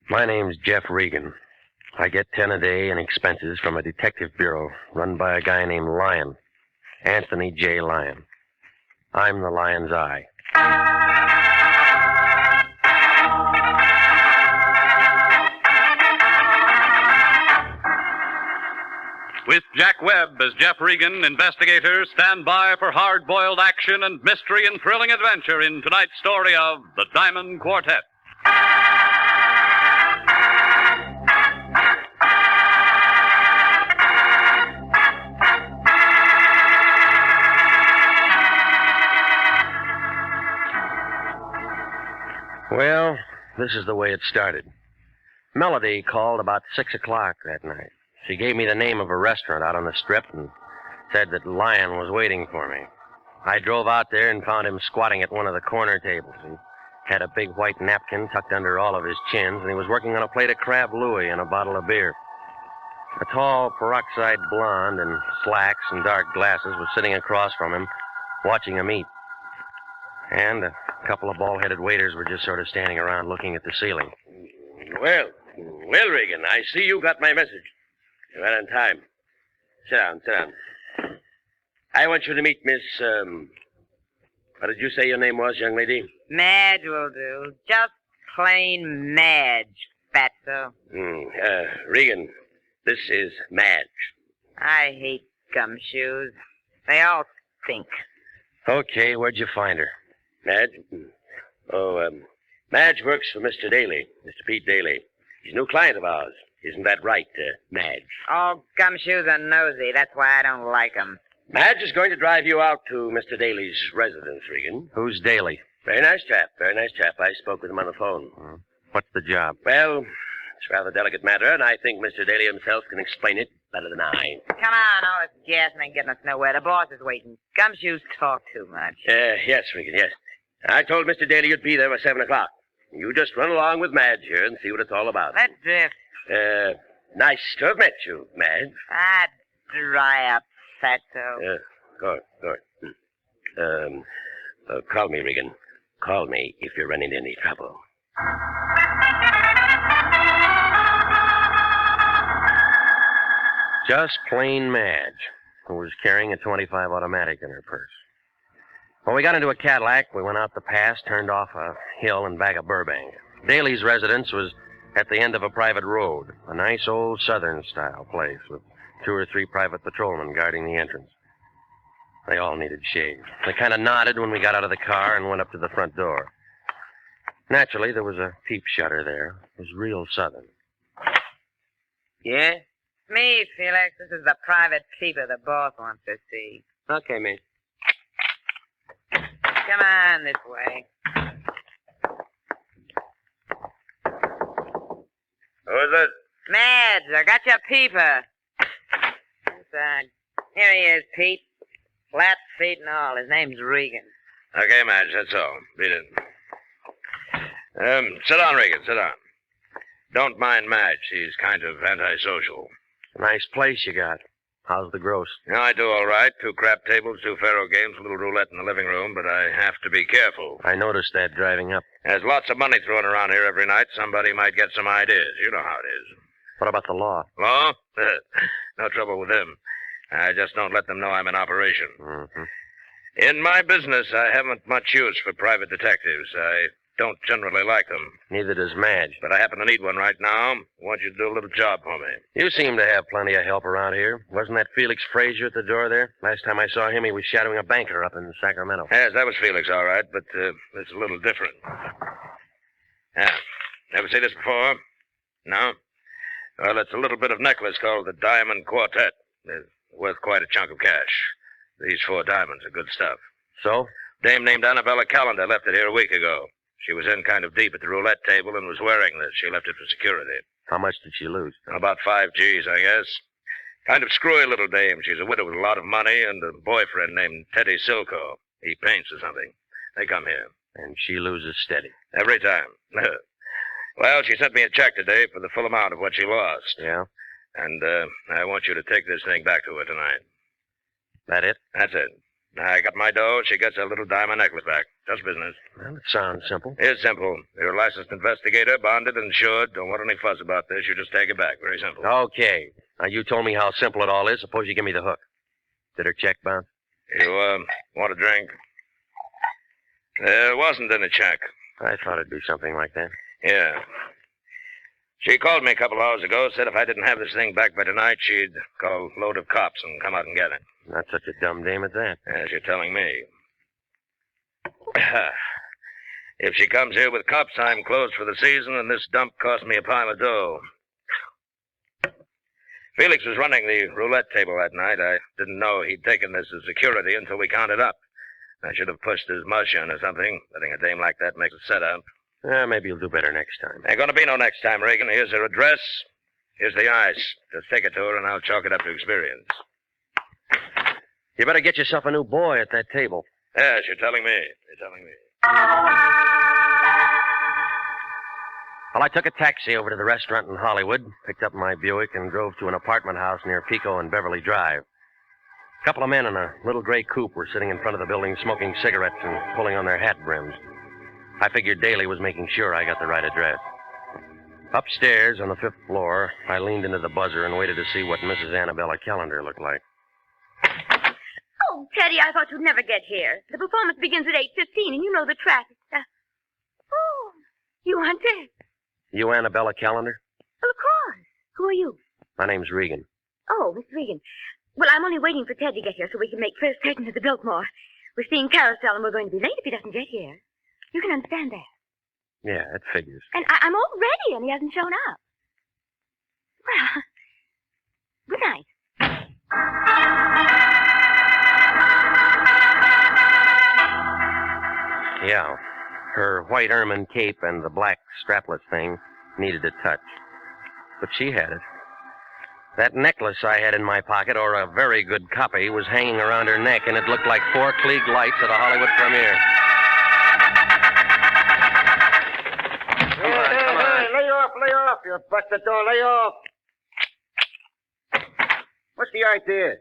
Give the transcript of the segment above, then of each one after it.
My name's Jeff Regan. I get 10 a day in expenses from a detective bureau run by a guy named Lyon. Anthony J. Lyon. I'm the Lion's Eye. With Jack Webb as Jeff Regan, investigator, stand by for hard-boiled action and mystery and thrilling adventure in tonight's story of The Diamond Quartet. Well, this is the way it started. Melody called about 6 o'clock that night. She gave me the name of a restaurant out on the strip and said that Lyon was waiting for me. I drove out there and found him squatting at one of the corner tables. He had a big white napkin tucked under all of his chins, and he was working on a plate of crab louis and a bottle of beer. A tall peroxide blonde in slacks and dark glasses was sitting across from him, watching him eat. And a couple of bald-headed waiters were just sort of standing around looking at the ceiling. Well, Regan, I see you got my message. You're right on time. Sit down. I want you to meet Miss, what did you say your name was, young lady? Madge will do. Just plain Madge, fatso. Regan, this is Madge. I hate gumshoes. They all stink. Okay, where'd you find her? Madge? Madge works for Mr. Daly, Mr. Pete Daly. He's a new client of ours. Isn't that right, Madge? All gumshoes are nosy. That's why I don't like 'em. Madge is going to drive you out to Mr. Daly's residence, Regan. Who's Daly? Very nice chap. I spoke with him on the phone. What's the job? Well, it's a rather delicate matter, and I think Mr. Daly himself can explain it better than I. Come on, all this gassing ain't getting us nowhere. The boss is waiting. Gumshoes talk too much. Yes, Regan, yes. I told Mr. Daly you'd be there by 7 o'clock. You just run along with Madge here and see what it's all about. Let's drift. Nice to have met you, Madge. Ah, dry up, fatso. Good. Call me, Regan. Call me if you're running into any trouble. Just plain Madge, who was carrying a .25 automatic in her purse. When we got into a Cadillac, we went out the pass, turned off a hill in back of Burbank. Daly's residence was at the end of a private road, a nice old Southern-style place with 2 or 3 private patrolmen guarding the entrance. They all needed shave. They kind of nodded when we got out of the car and went up to the front door. Naturally, there was a peep shutter there. It was real Southern. Yeah? Me, Felix. This is the private peeper the boss wants to see. Okay, mate. Come on this way. Who is it? Madge, I got your peeper. Inside. Here he is, Pete. Flat feet and all. His name's Regan. Okay, Madge, that's all. Beat it. Sit down, Regan, sit down. Don't mind Madge. She's kind of antisocial. Nice place you got. How's the gross? Yeah, I do all right. 2 crap tables, 2 faro games, a little roulette in the living room, but I have to be careful. I noticed that driving up. There's lots of money thrown around here every night. Somebody might get some ideas. You know how it is. What about the law? Law? No trouble with them. I just don't let them know I'm in operation. Mm-hmm. In my business, I haven't much use for private detectives. I don't generally like them. Neither does Madge. But I happen to need one right now. I want you to do a little job for me. You seem to have plenty of help around here. Wasn't that Felix Frazier at the door there? Last time I saw him, he was shadowing a banker up in Sacramento. Yes, that was Felix, all right, but it's a little different. Ever see this before? No? Well, it's a little bit of necklace called the Diamond Quartet. It's worth quite a chunk of cash. These 4 diamonds are good stuff. So? Dame named Annabella Callender left it here a week ago. She was in kind of deep at the roulette table and was wearing this. She left it for security. How much did she lose? About 5 G's, I guess. Kind of screwy little dame. She's a widow with a lot of money and a boyfriend named Teddy Silco. He paints or something. They come here. And she loses steady. Every time. Well, she sent me a check today for the full amount of what she lost. Yeah? And I want you to take this thing back to her tonight. That it? That's it. I got my dough. She gets her little diamond necklace back. Just business. Well, it sounds simple. It's simple. You're a licensed investigator, bonded, insured. Don't want any fuss about this. You just take it back. Very simple. Okay. Now, you told me how simple it all is. Suppose you give me the hook. Did her check bounce? You, want a drink? There wasn't any check. I thought it'd be something like that. Yeah. She called me a couple hours ago, said if I didn't have this thing back by tonight, she'd call a load of cops and come out and get it. Not such a dumb dame at that. As you're telling me. If she comes here with cops, I'm closed for the season, and this dump cost me a pile of dough. Felix was running the roulette table that night. I didn't know he'd taken this as security until we counted up. I should have pushed his mush in or something. Letting a dame like that make a setup. Maybe you'll do better next time. Ain't gonna be no next time, Regan. Here's her address. Here's the ice. Just take it to her, and I'll chalk it up to experience. You better get yourself a new boy at that table. Yes, you're telling me. You're telling me. Well, I took a taxi over to the restaurant in Hollywood, picked up my Buick, and drove to an apartment house near Pico and Beverly Drive. A couple of men in a little gray coupe were sitting in front of the building smoking cigarettes and pulling on their hat brims. I figured Daly was making sure I got the right address. Upstairs on the 5th floor, I leaned into the buzzer and waited to see what Mrs. Annabella Callender looked like. Oh, Teddy, I thought you'd never get here. The performance begins at 8:15, and you know the traffic. Oh, you aren't Ted. You Annabella Callender? Well, of course. Who are you? My name's Regan. Oh, Miss Regan. Well, I'm only waiting for Ted to get here so we can make first curtain at the Biltmore. We're seeing Carousel, and we're going to be late if he doesn't get here. You can understand that. Yeah, it figures. And I'm all ready, and he hasn't shown up. Well, good night. Yeah. Her white ermine cape and the black strapless thing needed a touch. But she had it. That necklace I had in my pocket, or a very good copy, was hanging around her neck, and it looked like 4 Klieg lights at a Hollywood premiere. Come on. Lay off, you busted door, lay off. What's the idea?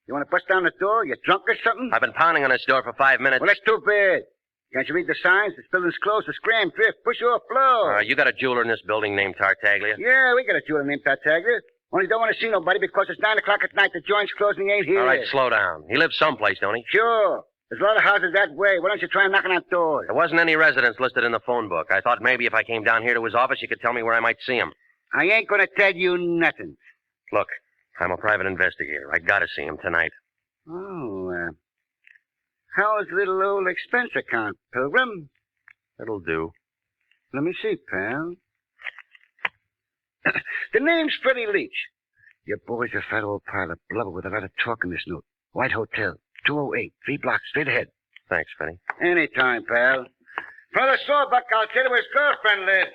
You want to bust down the door? You drunk or something? I've been pounding on this door for 5 minutes. Well, that's too bad. Can't you read the signs? This building's closed for scram drift. Push off floor. You got a jeweler in this building named Tartaglia? Yeah, we got a jeweler named Tartaglia. Only don't want to see nobody because it's 9 o'clock at night. The joint's closed and he ain't here. All right, slow down. He lives someplace, don't he? Sure. There's a lot of houses that way. Why don't you try knocking on doors? There wasn't any residence listed in the phone book. I thought maybe if I came down here to his office, you could tell me where I might see him. I ain't going to tell you nothing. Look, I'm a private investigator. I gotta see him tonight. Oh, how's little old expense account, Pilgrim? It'll do. Let me see, pal. The name's Freddie Leach. Your boy's a fat old pile of blubber with a lot of talk in this note. White Hotel, 208, 3 blocks straight ahead. Thanks, Freddie. Anytime, pal. Brother Sawbuck, I'll tell you where his girlfriend lives.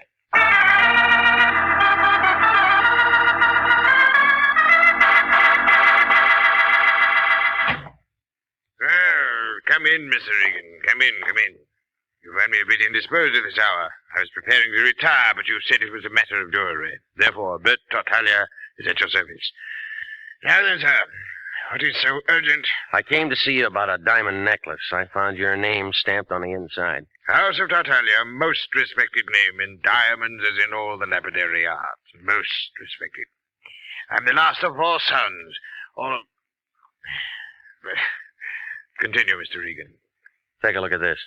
Well, come in, Mr. Regan. Come in. You find me a bit indisposed at this hour. I was preparing to retire, but you said it was a matter of jewelry. Therefore, Bert Tartaglia is at your service. Now then, sir, what is so urgent? I came to see you about a diamond necklace. I found your name stamped on the inside. House of Tartaglia, most respected name in diamonds as in all the lapidary arts. Most respected. I'm the last of 4 sons. All of... Continue, Mr. Regan. Take a look at this.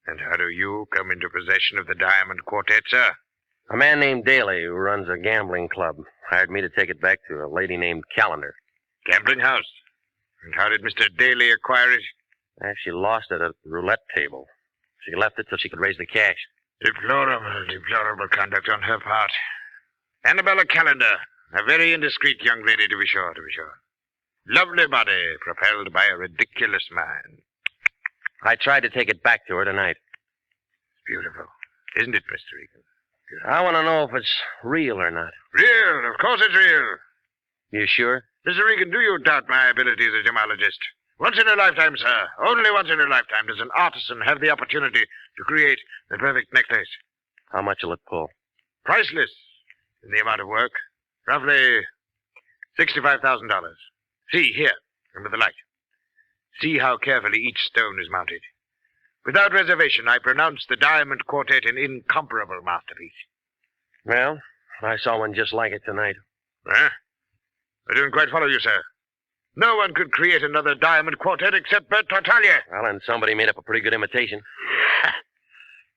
And how do you come into possession of the diamond quartet, sir? A man named Daly, who runs a gambling club, hired me to take it back to a lady named Callender. Gambling house? And how did Mr. Daly acquire it? She lost it at the roulette table. She left it so she could raise the cash. Deplorable conduct on her part. Annabella Callender, a very indiscreet young lady, to be sure. Lovely body, propelled by a ridiculous mind. I tried to take it back to her tonight. Beautiful. Isn't it, Mr. Regan? Beautiful. I want to know if it's real or not. Real. Of course it's real. You sure? Mr. Regan, do you doubt my ability as a gemologist? Once in a lifetime, sir. Only once in a lifetime does an artisan have the opportunity to create the perfect necklace. How much will it pull? Priceless in the amount of work. Roughly $65,000. See, here, under the light. See how carefully each stone is mounted. Without reservation, I pronounce the Diamond Quartet an incomparable masterpiece. Well, I saw one just like it tonight. Huh? I don't quite follow you, sir. No one could create another Diamond Quartet except Bert Tartaglia. Well, and somebody made up a pretty good imitation.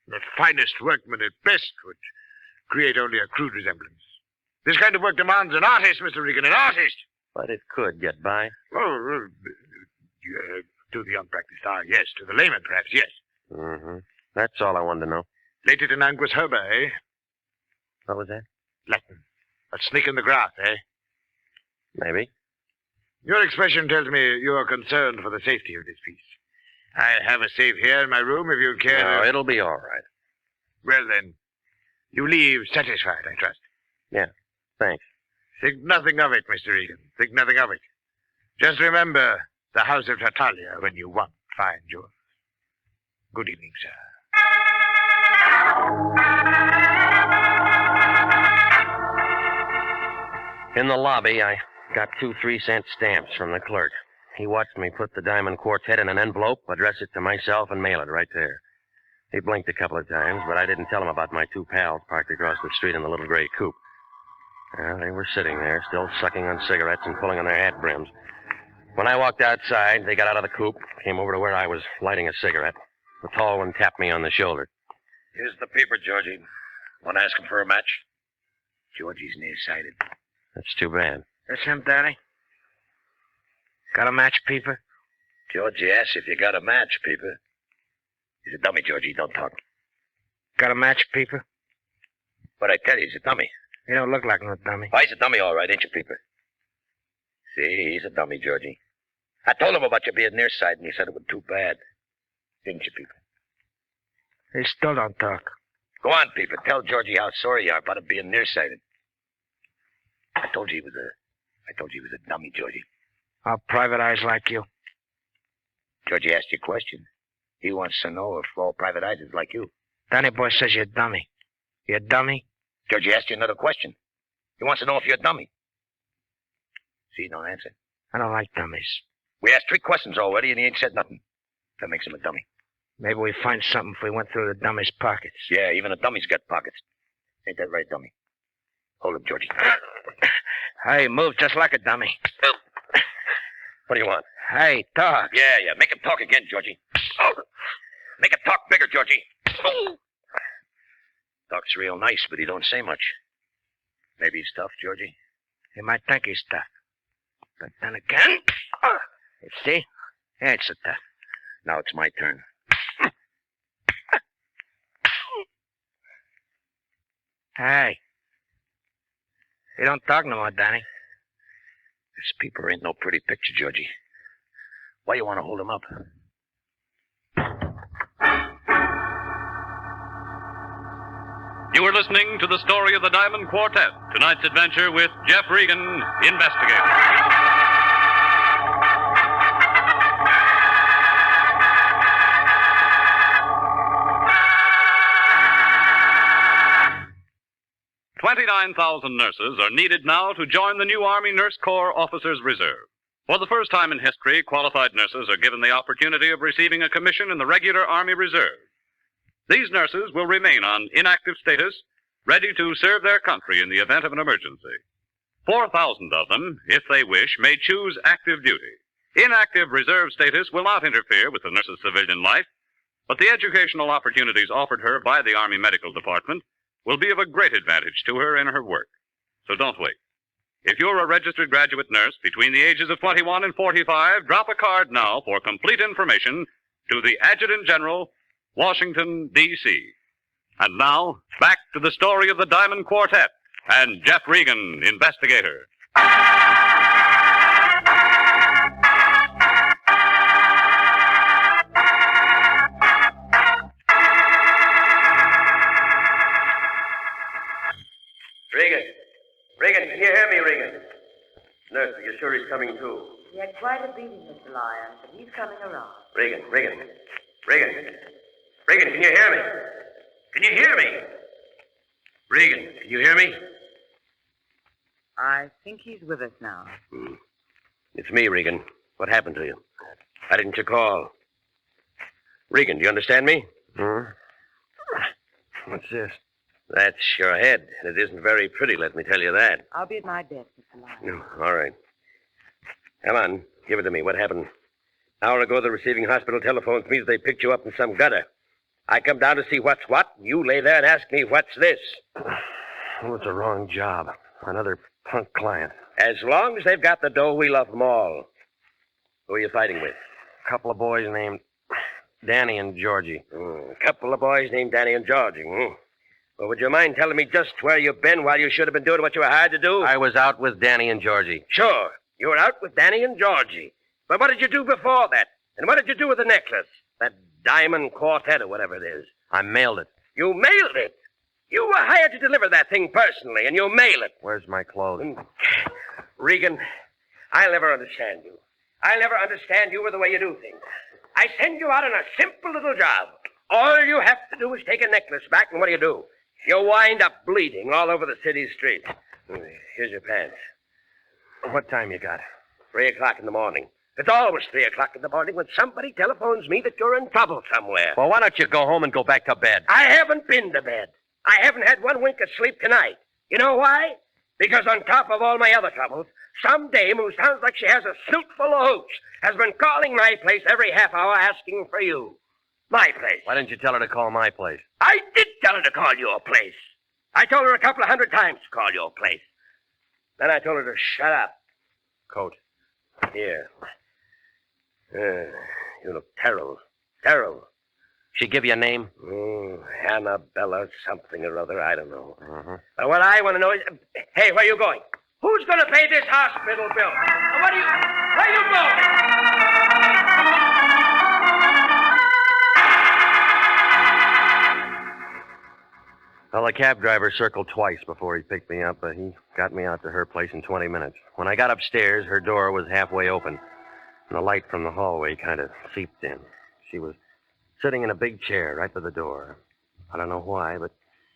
The finest workman at best would create only a crude resemblance. This kind of work demands an artist, Mr. Regan, an artist. But it could get by. Oh, to the unpracticed eye, yes. To the layman, perhaps, yes. Mm-hmm. That's all I wanted to know. Lated in anguis herba, eh? What was that? Latin. A snake in the grass, eh? Maybe. Your expression tells me you are concerned for the safety of this piece. I have a safe here in my room if you care. No, it'll be all right. Well, then, you leave satisfied, I trust. Yeah, thanks. Think nothing of it, Mr. Regan. Think nothing of it. Just remember the house of Tartaglia when you want fine jewels. Good evening, sir. In the lobby, I got 2 3-cent stamps from the clerk. He watched me put the Diamond Quartet in an envelope, address it to myself, and mail it right there. He blinked a couple of times, but I didn't tell him about my 2 pals parked across the street in the little gray coupe. Well, they were sitting there, still sucking on cigarettes and pulling on their hat brims. When I walked outside, they got out of the coupe, came over to where I was lighting a cigarette. The tall one tapped me on the shoulder. Here's the paper, Georgie. Want to ask him for a match? Georgie's nearsighted. That's too bad. That's him, Danny. Got a match, Peeper? Georgie asks if you got a match, Peeper. He's a dummy, Georgie. Don't talk. Got a match, Peeper? But I tell you, he's a dummy. He don't look like no dummy. Oh, he's a dummy, all right, ain't you, Peeper? See, he's a dummy, Georgie. I told him about you being nearsighted, and he said it was too bad. Didn't you, Peeper? He still don't talk. Go on, Peeper. Tell Georgie how sorry you are about him being nearsighted. I told you he was a dummy, Georgie. All private eyes like you. Georgie asked you a question. He wants to know if all private eyes is like you. Danny boy says you're a dummy. You a dummy? Georgie asked you another question. He wants to know if you're a dummy. See, no answer. I don't like dummies. We asked 3 questions already, and he ain't said nothing. That makes him a dummy. Maybe we'd find something if we went through the dummy's pockets. Yeah, even a dummy's got pockets. Ain't that right, dummy? Hold him, Georgie. Hey, move just like a dummy. What do you want? Hey, talk. Yeah. Make him talk again, Georgie. Oh. Make him talk bigger, Georgie. Talks real nice, but he don't say much. Maybe he's tough, Georgie. He might think he's tough. But then again... You see? He ain't so tough. Now it's my turn. Hey. You don't talk no more, Danny. This Peeper ain't no pretty picture, Georgie. Why you want to hold him up? You are listening to the story of the Diamond Quartet, tonight's adventure with Jeff Regan, Investigator. $29,000 nurses are needed now to join the new Army Nurse Corps Officers Reserve. For the first time in history, qualified nurses are given the opportunity of receiving a commission in the regular Army Reserve. These nurses will remain on inactive status, ready to serve their country in the event of an emergency. 4,000 of them, if they wish, may choose active duty. Inactive reserve status will not interfere with the nurse's civilian life, but the educational opportunities offered her by the Army Medical Department will be of a great advantage to her in her work. So don't wait. If you're a registered graduate nurse between the ages of 21 and 45, drop a card now for complete information to the Adjutant General, Washington, D.C. And now, back to the story of the Diamond Quartet and Jeff Regan, Investigator. Regan, can you hear me, Regan? Nurse, are you sure he's coming too? He had quite a beating, Mr. Lyon, but he's coming around. Regan, can you hear me? Can you hear me? Regan, can you hear me? I think he's with us now. It's me, Regan. What happened to you? Why didn't you call? Regan, do you understand me? What's this? That's your head. It isn't very pretty, let me tell you that. I'll be at my desk, Mr. Lyon. All right. Come on, give it to me. What happened? An hour ago, the receiving hospital telephones me that they picked you up in some gutter. I come down to see what's what. You lay there and ask me, what's this? Well, it's a wrong job. Another punk client. As long as they've got the dough, we love them all. Who are you fighting with? A couple of boys named Danny and Georgie. A couple of boys named Danny and Georgie. Well, would you mind telling me just where you've been while you should have been doing what you were hired to do? I was out with Danny and Georgie. Sure. You were out with Danny and Georgie. But what did you do before that? And what did you do with the necklace? That diamond quartet or whatever it is. I mailed it. You mailed it? You were hired to deliver that thing personally, and you mail it. Where's my clothes? Regan, I'll never understand you. I'll never understand you or the way you do things. I send you out on a simple little job. All you have to do is take a necklace back, and what do? You wind up bleeding all over the city streets. Here's your pants. What time you got? 3 o'clock in the morning. It's always 3 o'clock in the morning when somebody telephones me that you're in trouble somewhere. Well, why don't you go home and go back to bed? I haven't been to bed. I haven't had one wink of sleep tonight. You know why? Because on top of all my other troubles, some dame who sounds like she has a suit full of hooch has been calling my place every half hour asking for you. My place. Why didn't you tell her to call my place? I did tell her to call your place. I told her a couple of hundred times to call your place. Then I told her to shut up. Coat. Here. You look terrible. Terrible. She give you a name? Annabella something or other. I don't know. Uh-huh. But what I want to know is... Hey, where are you going? Who's going to pay this hospital bill? Where are you going? Well, the cab driver circled twice before he picked me up, but he got me out to her place in 20 minutes. When I got upstairs, her door was halfway open, and the light from the hallway kind of seeped in. She was sitting in a big chair right by the door. I don't know why, but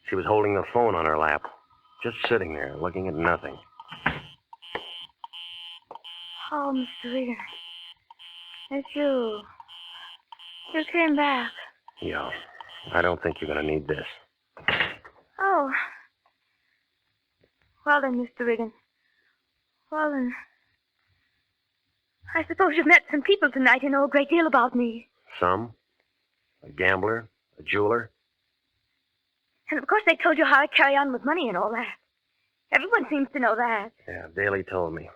she was holding the phone on her lap, just sitting there, looking at nothing. Oh, Mr. Regan. It's you. You came back. Yeah, I don't think you're going to need this. Oh. Well then, Mr. Regan. Well then. I suppose you've met some people tonight who know a great deal about me. Some? A gambler? A jeweler? And of course they told you how I carry on with money and all that. Everyone seems to know that. Yeah, Daly told me.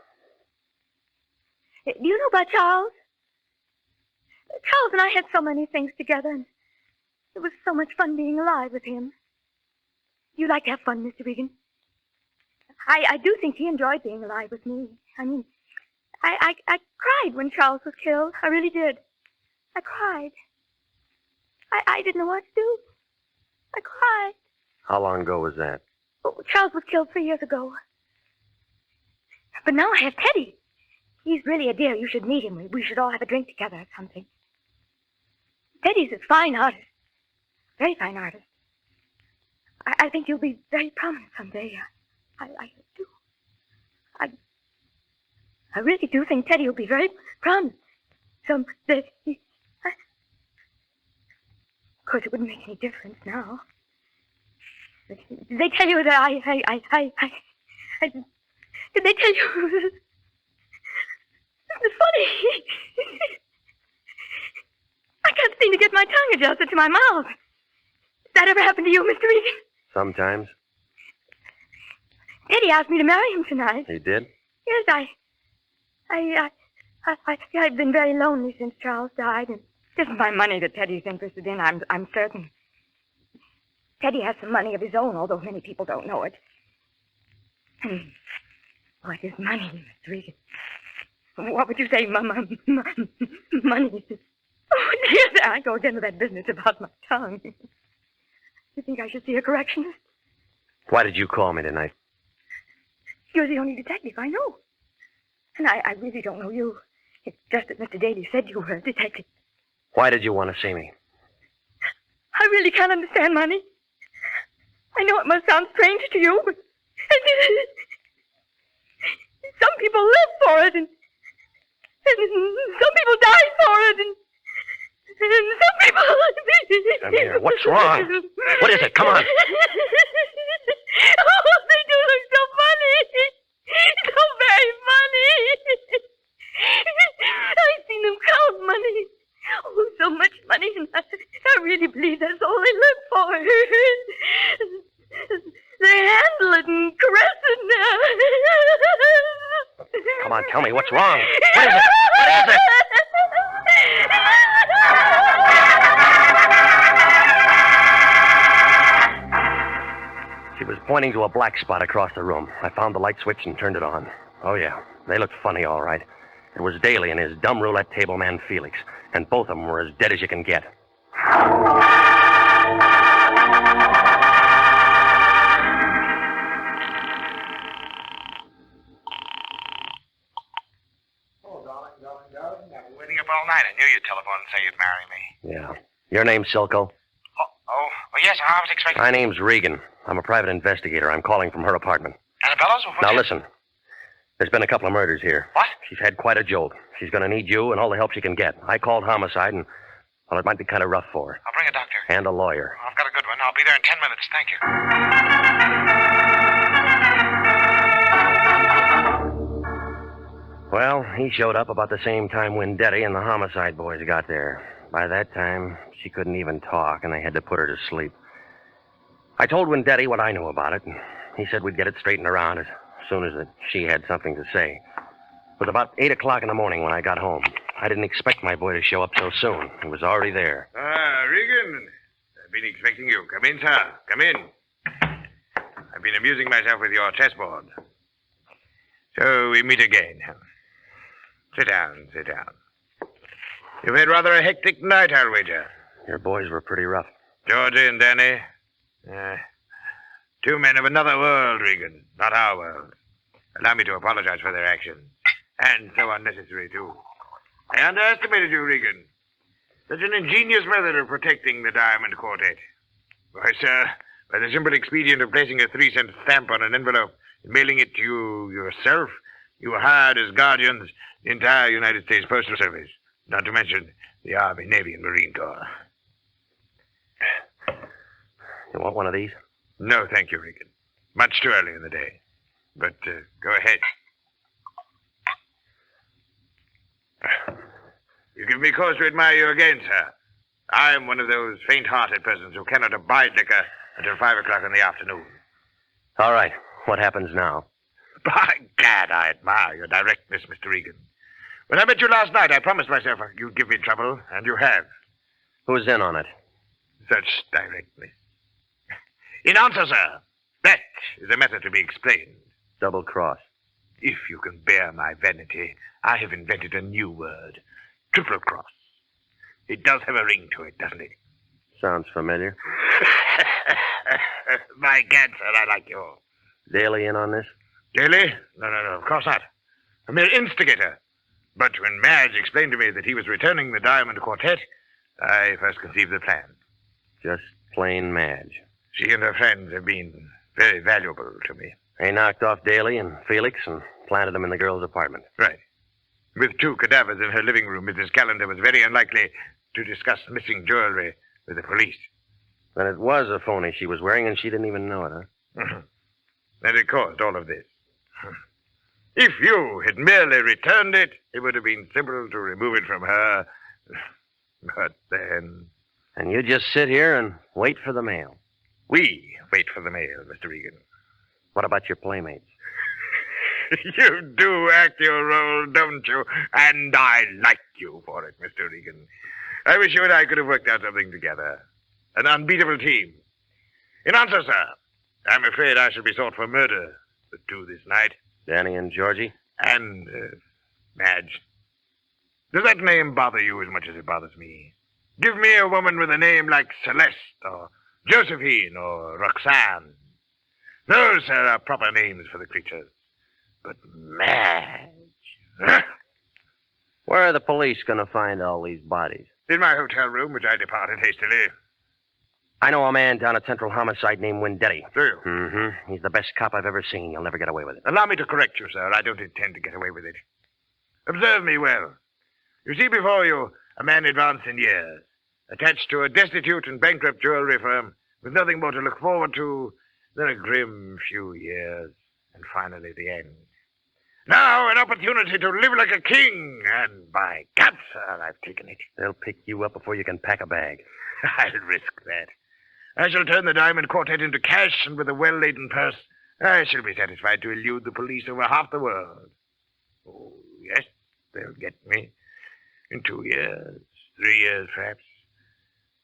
Do you know about Charles? Charles and I had so many things together, and it was so much fun being alive with him. You like to have fun, Mr. Regan? I do think he enjoyed being alive with me. I mean, I cried when Charles was killed. I really did. I cried. I didn't know what to do. I cried. How long ago was that? Oh, Charles was killed 3 years ago. But now I have Teddy. He's really a dear. You should meet him. We should all have a drink together or something. Teddy's a fine artist. Very fine artist. I think you'll be very prominent someday. I do. I really do think Teddy will be very prominent someday. Of course, it wouldn't make any difference now. Did they tell you that did they tell you? It's funny. I can't seem to get my tongue adjusted to my mouth. Did that ever happen to you, Mr. Regan? Sometimes. Teddy asked me to marry him tonight. He did? Yes, I've been very lonely since Charles died, and it isn't my money that Teddy's interested in, I'm certain. Teddy has some money of his own, although many people don't know it. What is money, Mr. Regan? What would you say, money? Oh, dear, there I go again with that business about my tongue. You think I should see a correctionist? Why did you call me tonight? You're the only detective I know. And I really don't know you. It's just that Mr. Daly said you were a detective. Why did you want to see me? I really can't understand money. I know it must sound strange to you, but some people live for it, and some people die for it, and some people... Come here. What's wrong? What is it? Come on. Oh, they do look so funny. So very funny. I've seen them count money. Oh, so much money, and I really believe that's all they live for. They handle it and caress it now. Come on, tell me what's wrong. What is it? What is it? She was pointing to a black spot across the room. I found the light switch and turned it on. Oh, yeah. They looked funny, all right. It was Daly and his dumb roulette table man, Felix. And both of them were as dead as you can get. Oh, darling. I've been waiting up all night. I knew you'd telephone and say you'd marry me. Yeah. Your name's Silko? Oh, yes, I was expecting... My name's Regan. I'm a private investigator. I'm calling from her apartment. Annabella's? Now, listen. There's been a couple of murders here. What? She's had quite a jolt. She's going to need you and all the help she can get. I called homicide, and, well, it might be kind of rough for her. I'll bring a doctor. And a lawyer. I've got a good one. I'll be there in 10 minutes. Thank you. Well, he showed up about the same time Wendetti and the homicide boys got there. By that time, she couldn't even talk, and they had to put her to sleep. I told Wendetti what I knew about it, and he said we'd get it straightened around as soon as she had something to say. It was about 8 o'clock in the morning when I got home. I didn't expect my boy to show up so soon. He was already there. Regan. I've been expecting you. Come in, sir. Come in. I've been amusing myself with your chessboard. So we meet again. Sit down. You've had rather a hectic night, I'll wager. Your boys were pretty rough. Georgie and Danny. Two men of another world, Regan. Not our world. Allow me to apologize for their actions. And so unnecessary, too. I underestimated you, Regan. Such an ingenious method of protecting the Diamond Quartet. Why, sir, by the simple expedient of placing a 3-cent stamp on an envelope and mailing it to you yourself, you were hired as guardians the entire United States Postal Service, not to mention the Army, Navy, and Marine Corps. You want one of these? No, thank you, Regan. Much too early in the day. But go ahead. You give me cause to admire you again, sir. I am one of those faint-hearted persons who cannot abide liquor until 5 o'clock in the afternoon. All right. What happens now? By gad, I admire your directness, Mr. Regan. When I met you last night, I promised myself you'd give me trouble, and you have. Who's in on it? Such directness. In answer, sir, that is a matter to be explained. Double cross. If you can bear my vanity, I have invented a new word. Triple cross. It does have a ring to it, doesn't it? Sounds familiar. By gad, sir, I like you. Daly in on this? Daly? No, of course not. A mere instigator. But when Madge explained to me that he was returning the Diamond Quartet, I first conceived the plan. Just plain Madge. She and her friends have been very valuable to me. They knocked off Daly and Felix and planted them in the girl's apartment. Right. With 2 cadavers in her living room, Mrs. Callender was very unlikely to discuss missing jewelry with the police. Then it was a phony she was wearing, and she didn't even know it, huh? Mm-hmm. And it caused all of this. If you had merely returned it, it would have been simple to remove it from her. But then... And you just sit here and wait for the mail. We wait for the mail, Mr. Regan. What about your playmates? You do act your role, don't you? And I like you for it, Mr. Regan. I wish you and I could have worked out something together. An unbeatable team. In answer, sir, I'm afraid I shall be sought for murder. The 2 this night. Danny and Georgie? And, Madge. Does that name bother you as much as it bothers me? Give me a woman with a name like Celeste, or Josephine, or Roxanne. Those, sir, are proper names for the creatures. But Madge... Where are the police going to find all these bodies? In my hotel room, which I departed hastily. I know a man down at Central Homicide named Wendetti. Do you? Mm-hmm. He's the best cop I've ever seen. You'll never get away with it. Allow me to correct you, sir. I don't intend to get away with it. Observe me well. You see before you a man advanced in years, attached to a destitute and bankrupt jewelry firm, with nothing more to look forward to than a grim few years, and finally the end. Now an opportunity to live like a king, and by God, sir, I've taken it. They'll pick you up before you can pack a bag. I'll risk that. I shall turn the diamond quartet into cash, and with a well-laden purse, I shall be satisfied to elude the police over half the world. Oh, yes, they'll get me. In 2 years, 3 years, perhaps.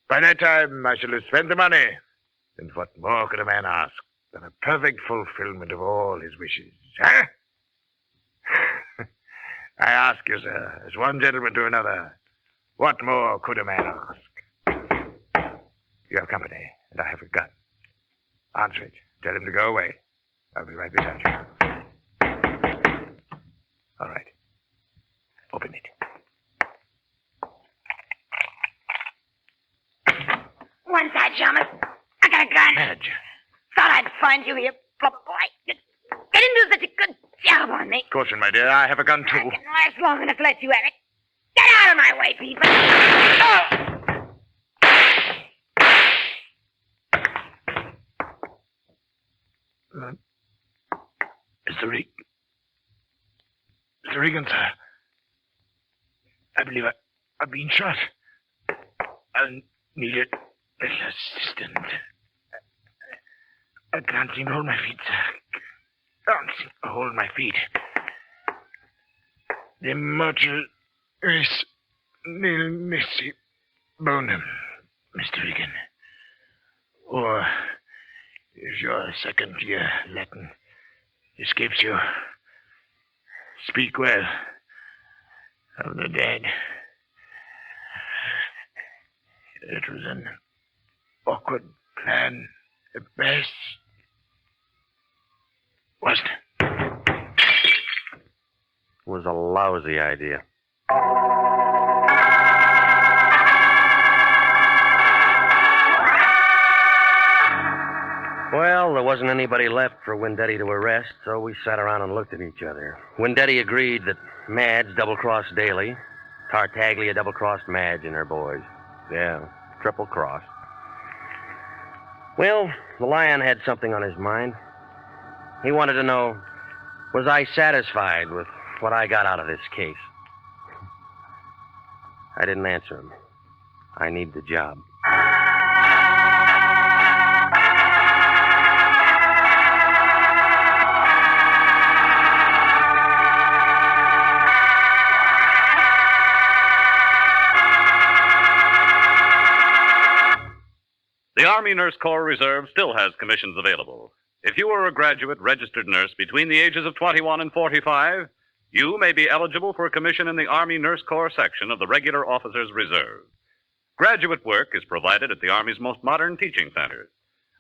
By that time, I shall have spent the money. And what more could a man ask than a perfect fulfillment of all his wishes? Huh? I ask you, sir, as one gentleman to another, what more could a man ask? You have company, and I have a gun. Answer it. Tell him to go away. I'll be right beside you. All right. Open it. One side, Shamus. I got a gun. Madge. Thought I'd find you here, flubber boy. You didn't do such a good job on me. Caution, my dear. I have a gun, too. I can last long enough to let you have it. Get out of my way, people. Oh! Mr. Regan, sir. I believe I've been shot. I'll need a little assistance. I can't seem to hold my feet, sir. Can't seem to hold my feet. The mortal is nil nisi bonum, Mr. Regan. Or, if your second year Latin escapes you, speak well of the dead. It was an awkward plan at best, wasn't it? It was a lousy idea. Well, there wasn't anybody left for Wendetti to arrest, so we sat around and looked at each other. Wendetti agreed that Madge double-crossed Daly. Tartaglia double-crossed Madge and her boys. Yeah, triple-cross. Well, the Lion had something on his mind. He wanted to know, was I satisfied with what I got out of this case? I didn't answer him. I need the job. The Army Nurse Corps Reserve still has commissions available. If you are a graduate registered nurse between the ages of 21 and 45, you may be eligible for a commission in the Army Nurse Corps section of the Regular Officers Reserve. Graduate work is provided at the Army's most modern teaching centers,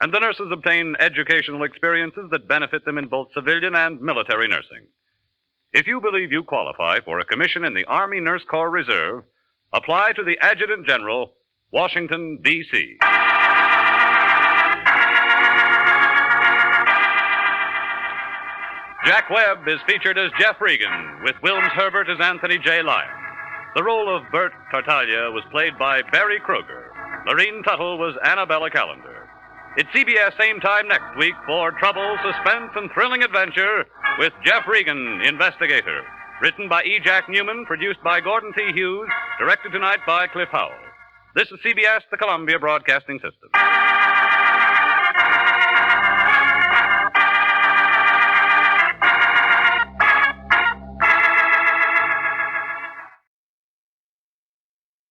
and the nurses obtain educational experiences that benefit them in both civilian and military nursing. If you believe you qualify for a commission in the Army Nurse Corps Reserve, apply to the Adjutant General, Washington, D.C. Jack Webb is featured as Jeff Regan, with Wilms Herbert as Anthony J. Lyon. The role of Bert Tartaglia was played by Barry Kruger. Lorene Tuttle was Annabella Callender. It's CBS same time next week for trouble, suspense, and thrilling adventure with Jeff Regan, Investigator. Written by E. Jack Newman, produced by Gordon T. Hughes, directed tonight by Cliff Howell. This is CBS, the Columbia Broadcasting System.